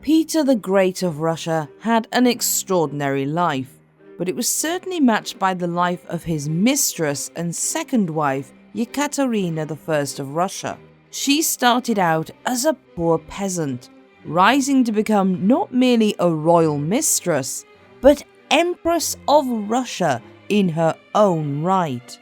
Peter the Great of Russia had an extraordinary life, but it was certainly matched by the life of his mistress and second wife, Ekaterina I of Russia. She started out as a poor peasant, rising to become not merely a royal mistress, but Empress of Russia in her own right.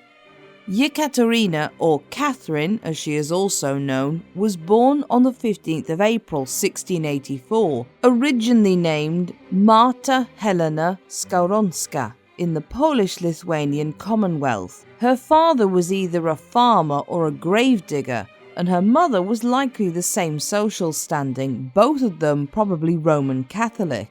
Ekaterina, or Catherine as she is also known, was born on the 15th of April 1684, originally named Marta Helena Skowronska in the Polish-Lithuanian Commonwealth. Her father was either a farmer or a gravedigger, and her mother was likely the same social standing, both of them probably Roman Catholic.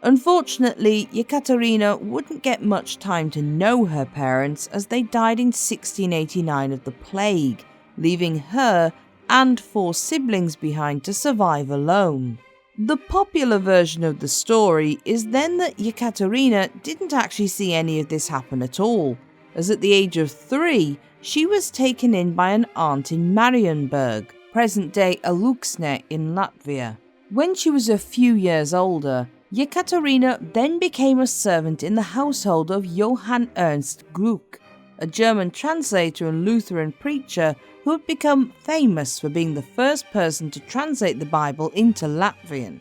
Unfortunately, Ekaterina wouldn't get much time to know her parents as they died in 1689 of the plague, leaving her and 4 siblings behind to survive alone. The popular version of the story is then that Ekaterina didn't actually see any of this happen at all, as at the age of 3, she was taken in by an aunt in Marienburg, present-day Aluksne in Latvia. When she was a few years older, Ekaterina then became a servant in the household of Johann Ernst Gluck, a German translator and Lutheran preacher who had become famous for being the first person to translate the Bible into Latvian.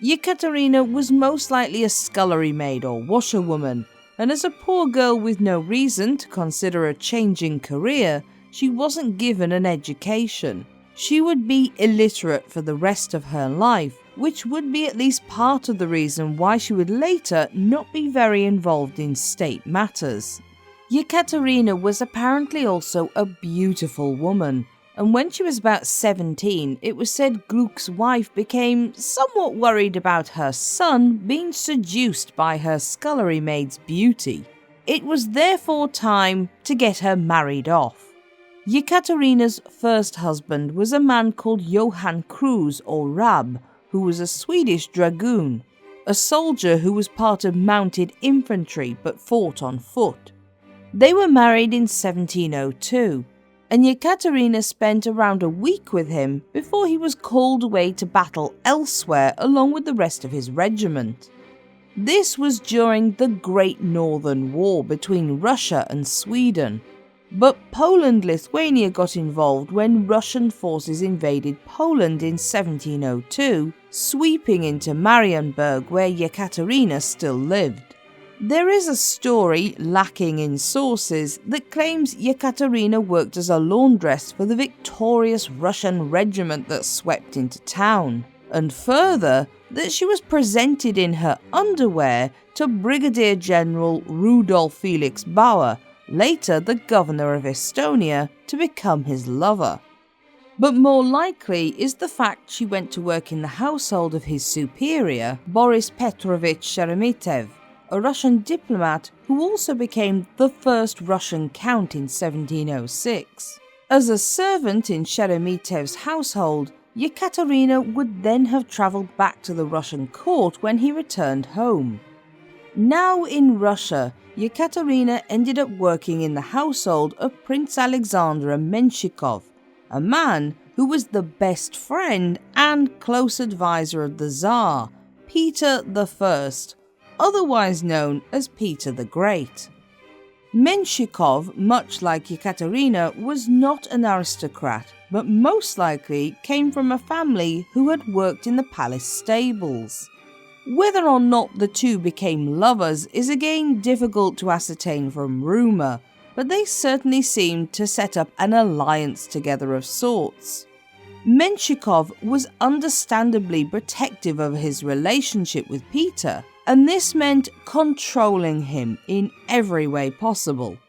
Ekaterina was most likely a scullery maid or washerwoman, and as a poor girl with no reason to consider a changing career, she wasn't given an education. She would be illiterate for the rest of her life, which would be at least part of the reason why she would later not be very involved in state matters. Ekaterina was apparently also a beautiful woman, and when she was about 17, it was said Gluck's wife became somewhat worried about her son being seduced by her scullery maid's beauty. It was therefore time to get her married off. Ekaterina's first husband was a man called Johann Cruz or Rab, who was a Swedish dragoon, a soldier who was part of mounted infantry but fought on foot. They were married in 1702, and Ekaterina spent around a week with him before he was called away to battle elsewhere along with the rest of his regiment. This was during the Great Northern War between Russia and Sweden, but Poland-Lithuania got involved when Russian forces invaded Poland in 1702, sweeping into Marienburg where Ekaterina still lived. There is a story, lacking in sources, that claims Ekaterina worked as a laundress for the victorious Russian regiment that swept into town, and further, that she was presented in her underwear to Brigadier General Rudolf Felix Bauer, later the governor of Estonia, to become his lover. But more likely is the fact she went to work in the household of his superior, Boris Petrovich Sheremetev, a Russian diplomat who also became the first Russian count in 1706. As a servant in Sheremetev's household, Ekaterina would then have travelled back to the Russian court when he returned home. Now in Russia, Ekaterina ended up working in the household of Prince Alexander Menshikov, a man who was the best friend and close advisor of the Tsar, Peter I, otherwise known as Peter the Great. Menshikov, much like Ekaterina, was not an aristocrat, but most likely came from a family who had worked in the palace stables. Whether or not the two became lovers is again difficult to ascertain from rumour, but they certainly seemed to set up an alliance together of sorts. Menshikov was understandably protective of his relationship with Peter, and this meant controlling him in every way possible.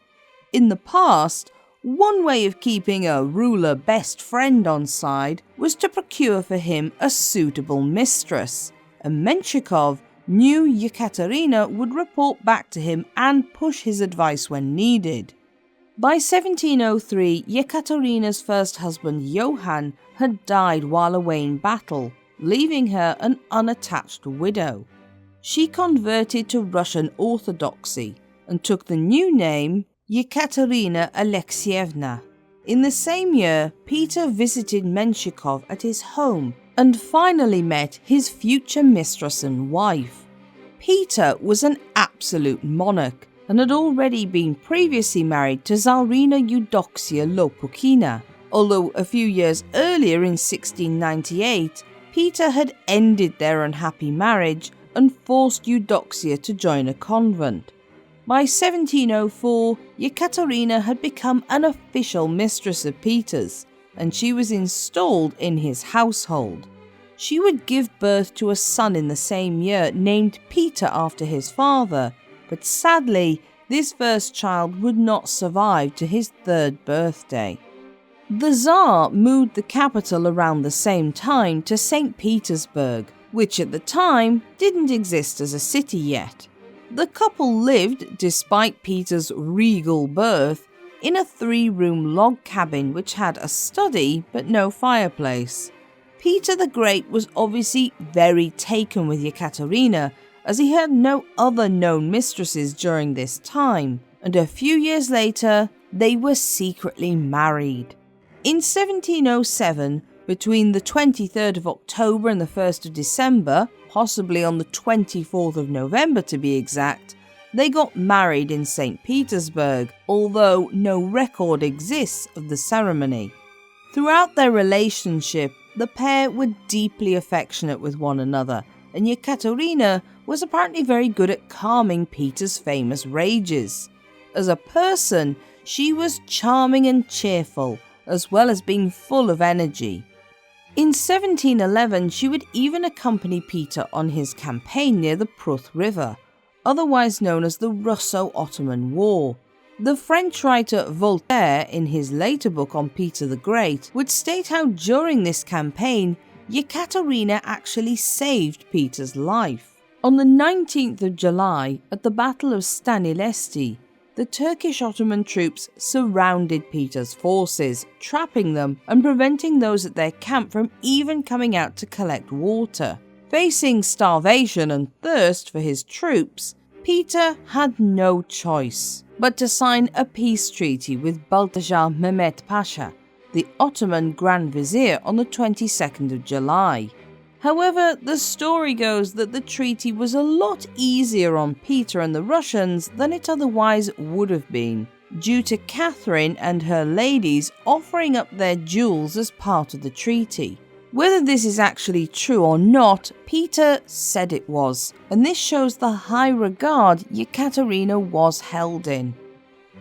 In the past, one way of keeping a ruler best friend on side was to procure for him a suitable mistress, and Menshikov knew Ekaterina would report back to him and push his advice when needed. By 1703, Ekaterina's first husband Johann had died while away in battle, leaving her an unattached widow. She converted to Russian Orthodoxy and took the new name Ekaterina Alexievna. In the same year, Peter visited Menshikov at his home and finally met his future mistress and wife. Peter was an absolute monarch and had already been previously married to Tsarina Eudoxia Lopukina, although a few years earlier in 1698, Peter had ended their unhappy marriage and forced Eudoxia to join a convent. By 1704, Ekaterina had become an official mistress of Peter's, and she was installed in his household. She would give birth to a son in the same year named Peter after his father, but sadly, this first child would not survive to his third birthday. The Tsar moved the capital around the same time to St. Petersburg, which at the time didn't exist as a city yet. The couple lived, despite Peter's regal birth, in a 3-room log cabin which had a study but no fireplace. Peter the Great was obviously very taken with Ekaterina, as he had no other known mistresses during this time, and a few years later they were secretly married. In 1707, between the 23rd of October and the 1st of December, possibly on the 24th of November to be exact, they got married in St. Petersburg, although no record exists of the ceremony. Throughout their relationship, the pair were deeply affectionate with one another, and Ekaterina was apparently very good at calming Peter's famous rages. As a person, she was charming and cheerful, as well as being full of energy. In 1711, she would even accompany Peter on his campaign near the Pruth River, otherwise known as the Russo-Ottoman War. The French writer Voltaire, in his later book on Peter the Great, would state how during this campaign, Ekaterina actually saved Peter's life. On the 19th of July, at the Battle of Stanilesti, the Turkish Ottoman troops surrounded Peter's forces, trapping them and preventing those at their camp from even coming out to collect water. Facing starvation and thirst for his troops, Peter had no choice but to sign a peace treaty with Baltazar Mehmet Pasha, the Ottoman Grand Vizier, on the 22nd of July. However, the story goes that the treaty was a lot easier on Peter and the Russians than it otherwise would have been, due to Catherine and her ladies offering up their jewels as part of the treaty. Whether this is actually true or not, Peter said it was, and this shows the high regard Ekaterina was held in.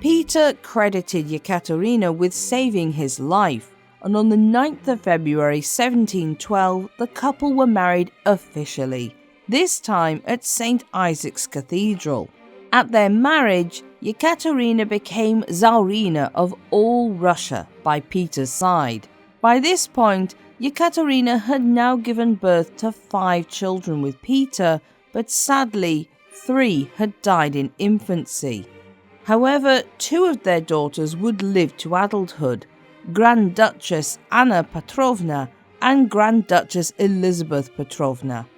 Peter credited Ekaterina with saving his life, and on the 9th of February 1712, the couple were married officially, this time at St. Isaac's Cathedral. At their marriage, Ekaterina became Tsarina of all Russia by Peter's side. By this point, Ekaterina had now given birth to 5 children with Peter, but sadly, 3 had died in infancy. However, 2 of their daughters would live to adulthood, Grand Duchess Anna Petrovna and Grand Duchess Elizabeth Petrovna.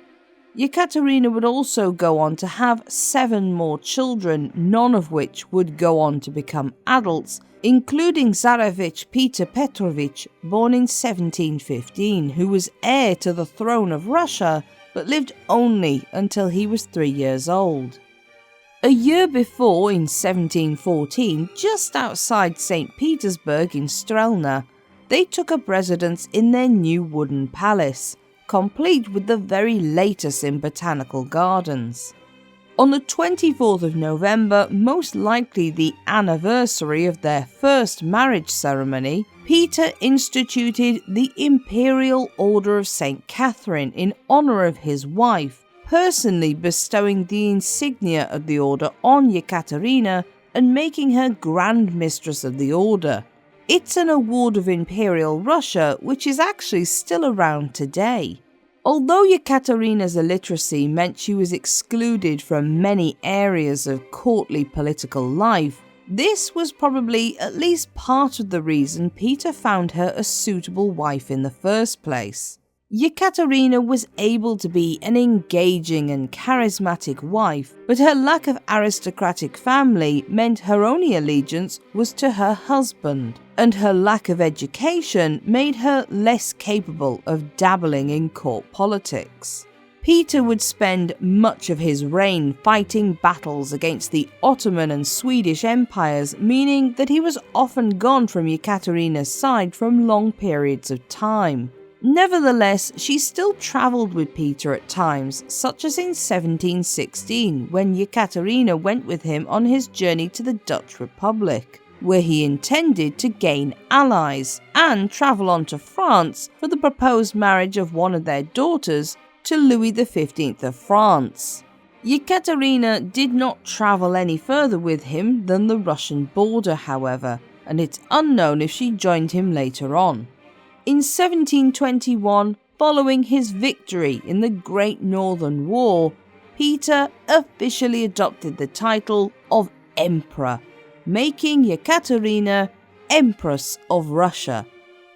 Ekaterina would also go on to have 7 more children, none of which would go on to become adults, including Tsarevich Peter Petrovich, born in 1715, who was heir to the throne of Russia, but lived only until he was 3 years old. A year before, in 1714, just outside St. Petersburg in Strelna, they took up residence in their new wooden palace, complete with the very latest in botanical gardens. On the 24th of November, most likely the anniversary of their first marriage ceremony, Peter instituted the Imperial Order of St. Catherine in honour of his wife, personally bestowing the insignia of the order on Ekaterina and making her Grand Mistress of the Order. It's an award of Imperial Russia which is actually still around today. Although Ekaterina's illiteracy meant she was excluded from many areas of courtly political life, this was probably at least part of the reason Peter found her a suitable wife in the first place. Ekaterina was able to be an engaging and charismatic wife, but her lack of aristocratic family meant her only allegiance was to her husband, and her lack of education made her less capable of dabbling in court politics. Peter would spend much of his reign fighting battles against the Ottoman and Swedish empires, meaning that he was often gone from Ekaterina's side for long periods of time. Nevertheless, she still travelled with Peter at times, such as in 1716, when Ekaterina went with him on his journey to the Dutch Republic, where he intended to gain allies, and travel on to France for the proposed marriage of one of their daughters to Louis XV of France. Ekaterina did not travel any further with him than the Russian border, however, and it's unknown if she joined him later on. In 1721, following his victory in the Great Northern War, Peter officially adopted the title of Emperor, making Ekaterina Empress of Russia,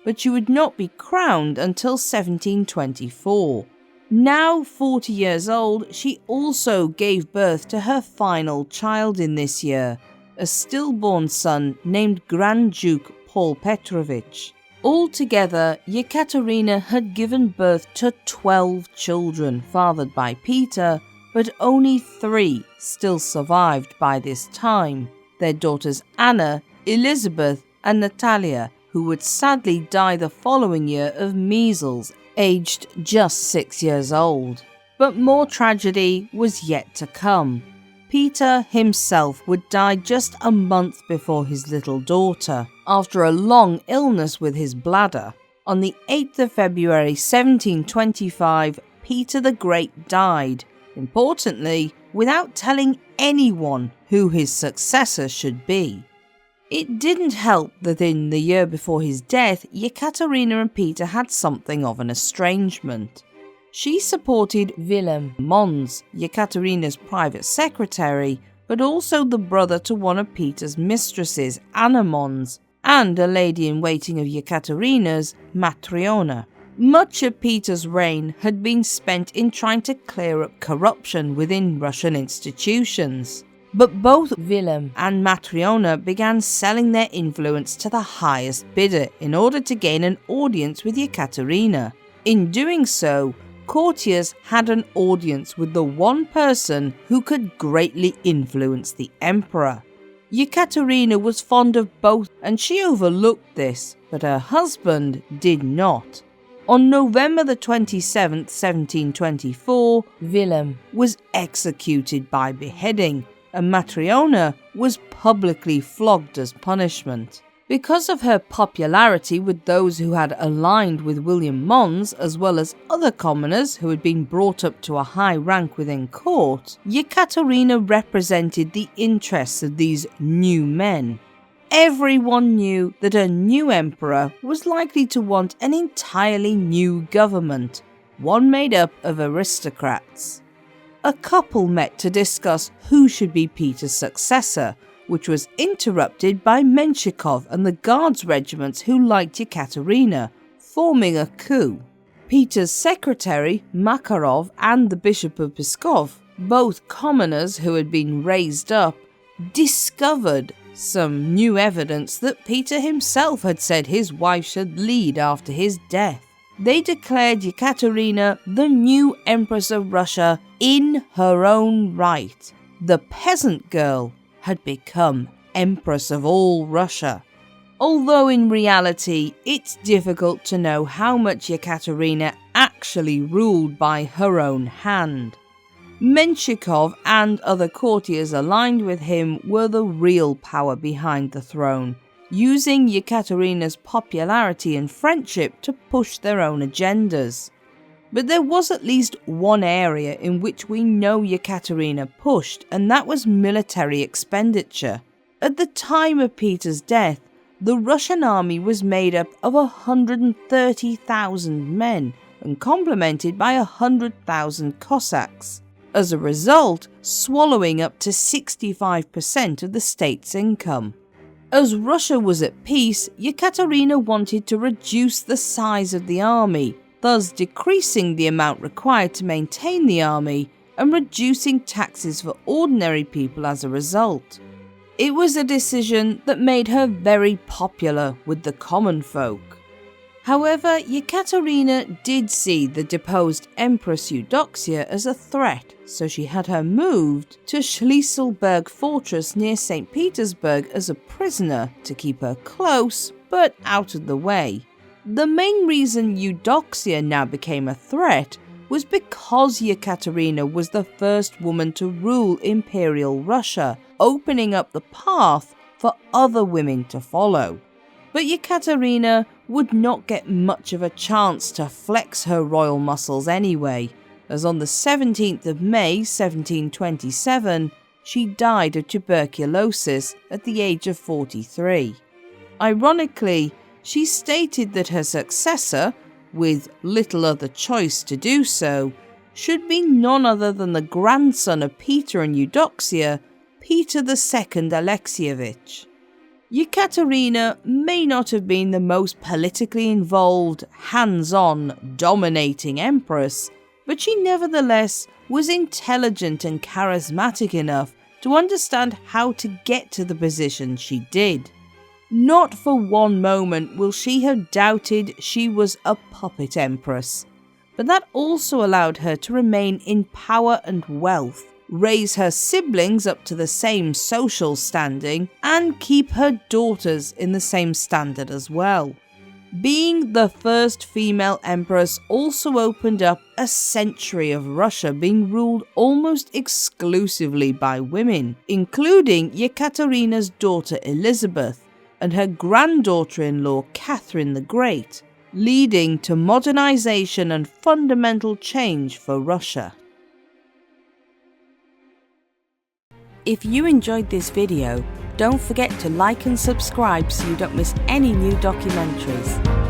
but she would not be crowned until 1724. Now 40 years old, she also gave birth to her final child in this year, a stillborn son named Grand Duke Paul Petrovich. Altogether, Ekaterina had given birth to 12 children fathered by Peter, but only 3 still survived by this time, their daughters Anna, Elizabeth and Natalia, who would sadly die the following year of measles, aged just 6 years old. But more tragedy was yet to come. Peter himself would die just a month before his little daughter, after a long illness with his bladder. On the 8th of February 1725, Peter the Great died, importantly, without telling anyone who his successor should be. It didn't help that in the year before his death, Ekaterina and Peter had something of an estrangement. She supported Willem Mons, Ekaterina's private secretary, but also the brother to one of Peter's mistresses, Anna Mons, and a lady-in-waiting of Ekaterina's, Matryona. Much of Peter's reign had been spent in trying to clear up corruption within Russian institutions. But both Willem and Matryona began selling their influence to the highest bidder in order to gain an audience with Ekaterina. In doing so, courtiers had an audience with the one person who could greatly influence the emperor. Ekaterina was fond of both and she overlooked this, but her husband did not. On November the 27th, 1724, Willem was executed by beheading, and Matryona was publicly flogged as punishment. Because of her popularity with those who had aligned with William Mons, as well as other commoners who had been brought up to a high rank within court, Ekaterina represented the interests of these new men. Everyone knew that a new emperor was likely to want an entirely new government, one made up of aristocrats. A couple met to discuss who should be Peter's successor, which was interrupted by Menshikov and the Guards regiments who liked Ekaterina, forming a coup. Peter's secretary, Makarov, and the Bishop of Pskov, both commoners who had been raised up, discovered some new evidence that Peter himself had said his wife should lead after his death. They declared Ekaterina the new Empress of Russia in her own right. The peasant girl had become Empress of all Russia. Although in reality, it's difficult to know how much Ekaterina actually ruled by her own hand. Menshikov and other courtiers aligned with him were the real power behind the throne, using Ekaterina's popularity and friendship to push their own agendas. But there was at least one area in which we know Ekaterina pushed, and that was military expenditure. At the time of Peter's death, the Russian army was made up of 130,000 men and complemented by 100,000 Cossacks, as a result swallowing up to 65% of the state's income. As Russia was at peace, Ekaterina wanted to reduce the size of the army, thus decreasing the amount required to maintain the army and reducing taxes for ordinary people as a result. It was a decision that made her very popular with the common folk. However, Ekaterina did see the deposed Empress Eudoxia as a threat, so she had her moved to Schlieselberg Fortress near St. Petersburg as a prisoner to keep her close, but out of the way. The main reason Eudoxia now became a threat was because Ekaterina was the first woman to rule Imperial Russia, opening up the path for other women to follow. But Ekaterina would not get much of a chance to flex her royal muscles anyway, as on the 17th of May 1727, she died of tuberculosis at the age of 43. Ironically, she stated that her successor, with little other choice to do so, should be none other than the grandson of Peter and Eudoxia, Peter II Alexievich. Ekaterina may not have been the most politically involved, hands-on, dominating empress, but she nevertheless was intelligent and charismatic enough to understand how to get to the position she did. Not for one moment will she have doubted she was a puppet empress, but that also allowed her to remain in power and wealth, raise her siblings up to the same social standing, and keep her daughters in the same standard as well. Being the first female empress also opened up a century of Russia being ruled almost exclusively by women, including Ekaterina's daughter Elizabeth and her granddaughter-in-law Catherine the Great, leading to modernization and fundamental change for Russia. If you enjoyed this video, don't forget to like and subscribe so you don't miss any new documentaries.